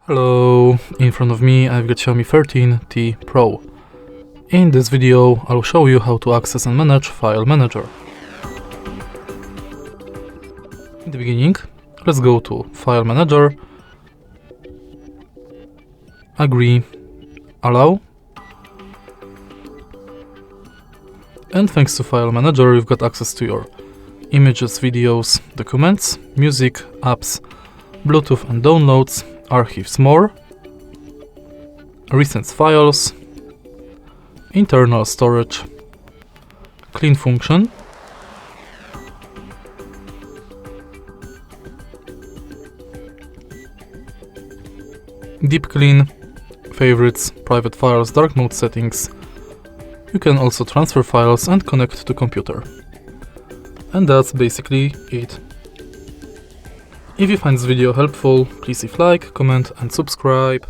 Hello, in front of me I've got XIAOMI 13T Pro. In this video I'll show you how to access and manage File Manager. In the beginning, let's go to File Manager, Agree, Allow, and thanks to File Manager you've got access to your images, videos, documents, music, apps, Bluetooth and downloads, archives more, recent files, internal storage, clean function, deep clean, favorites, private files, dark mode settings. You can also transfer files and connect to computer. And that's basically it. If you find this video helpful, please leave like, comment and subscribe.